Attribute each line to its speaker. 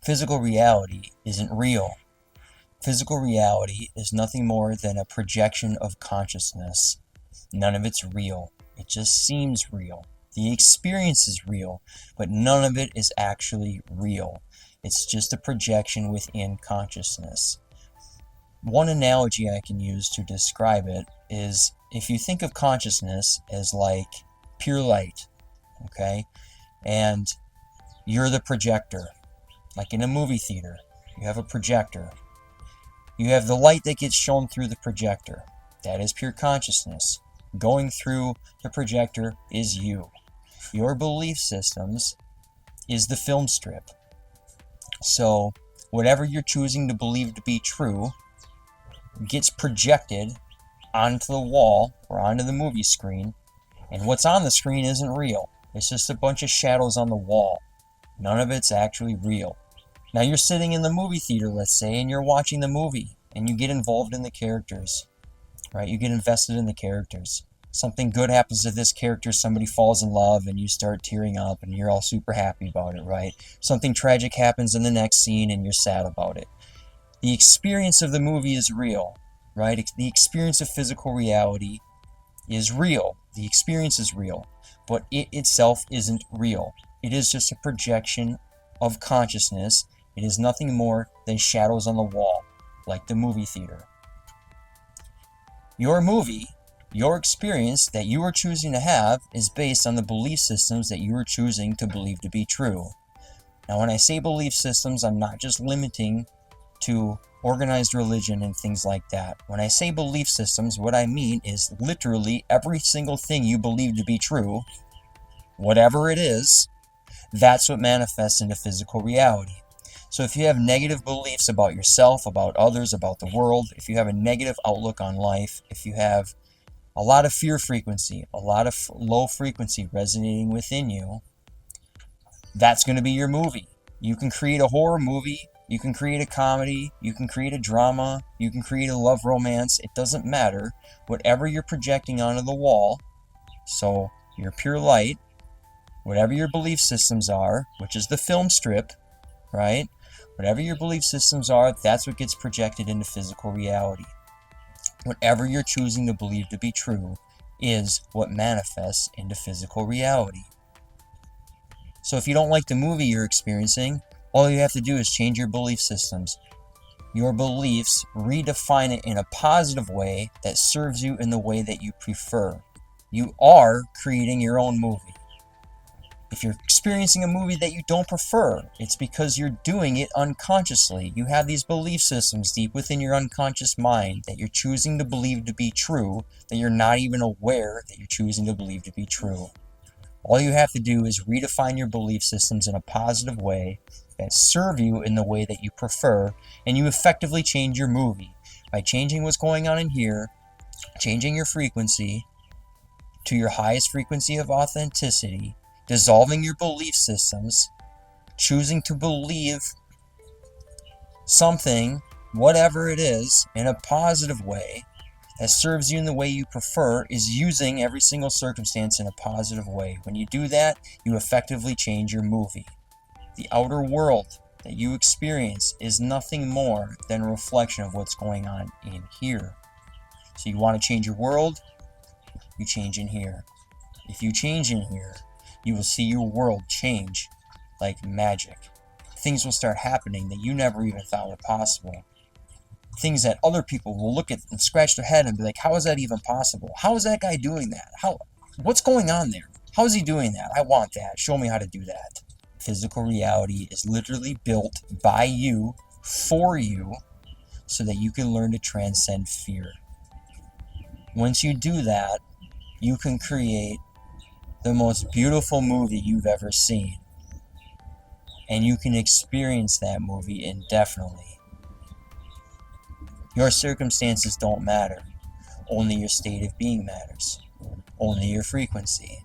Speaker 1: Physical reality isn't real. Physical reality is nothing more than a projection of consciousness. None of it's real. It just seems real. The experience is real, but none of it is actually real. It's just a projection within consciousness. One analogy I can use to describe it is if you think of consciousness as like pure light, okay? And you're the projector. Like in a movie theater, you have a projector. You have the light that gets shown through the projector. That is pure consciousness. Going through the projector is you. Your belief systems is the film strip. So, whatever you're choosing to believe to be true gets projected onto the wall or onto the movie screen, and what's on the screen isn't real. It's just a bunch of shadows on the wall. None of it's actually real. Now you're sitting in the movie theater, let's say, and you're watching the movie, and you get involved in the characters, right? You get invested in the characters. Something good happens to this character, somebody falls in love, and you start tearing up, and you're all super happy about it, right? Something tragic happens in the next scene, and you're sad about it. The experience of the movie is real, right? The experience of physical reality is real. The experience is real, but it itself isn't real. It is just a projection of consciousness. It is nothing more than shadows on the wall, like the movie theater. Your movie, your experience that you are choosing to have is based on the belief systems that you are choosing to believe to be true. Now, when I say belief systems, I'm not just limiting to organized religion and things like that. When I say belief systems, what I mean is literally every single thing you believe to be true, whatever it is, that's what manifests into physical reality. So if you have negative beliefs about yourself, about others, about the world, if you have a negative outlook on life, if you have a lot of fear frequency, a lot of low frequency resonating within you, that's going to be your movie. You can create a horror movie, you can create a comedy, you can create a drama, you can create a love romance. It doesn't matter. Whatever you're projecting onto the wall, so your pure light, whatever your belief systems are, which is the film strip, right? Whatever your belief systems are, that's what gets projected into physical reality. Whatever you're choosing to believe to be true is what manifests into physical reality. So if you don't like the movie you're experiencing, all you have to do is change your belief systems. Your beliefs, redefine it in a positive way that serves you in the way that you prefer. You are creating your own movie. If you're experiencing a movie that you don't prefer, it's because you're doing it unconsciously. You have these belief systems deep within your unconscious mind that you're choosing to believe to be true, that you're not even aware that you're choosing to believe to be true. All you have to do is redefine your belief systems in a positive way that serve you in the way that you prefer, and you effectively change your movie by changing what's going on in here, changing your frequency to your highest frequency of authenticity, dissolving your belief systems, choosing to believe something, whatever it is, in a positive way that serves you in the way you prefer, is using every single circumstance in a positive way. When you do that, you effectively change your movie. The outer world that you experience is nothing more than a reflection of what's going on in here. So you want to change your world, you change in here. If you change in here, you will see your world change like magic. Things will start happening that you never even thought were possible. Things that other people will look at and scratch their head and be like, how is that even possible? How is that guy doing that? What's going on there? How is he doing that? I want that. Show me how to do that. Physical reality is literally built by you, for you, so that you can learn to transcend fear. Once you do that, you can create the most beautiful movie you've ever seen. And you can experience that movie indefinitely. Your circumstances don't matter. Only your state of being matters. Only your frequency.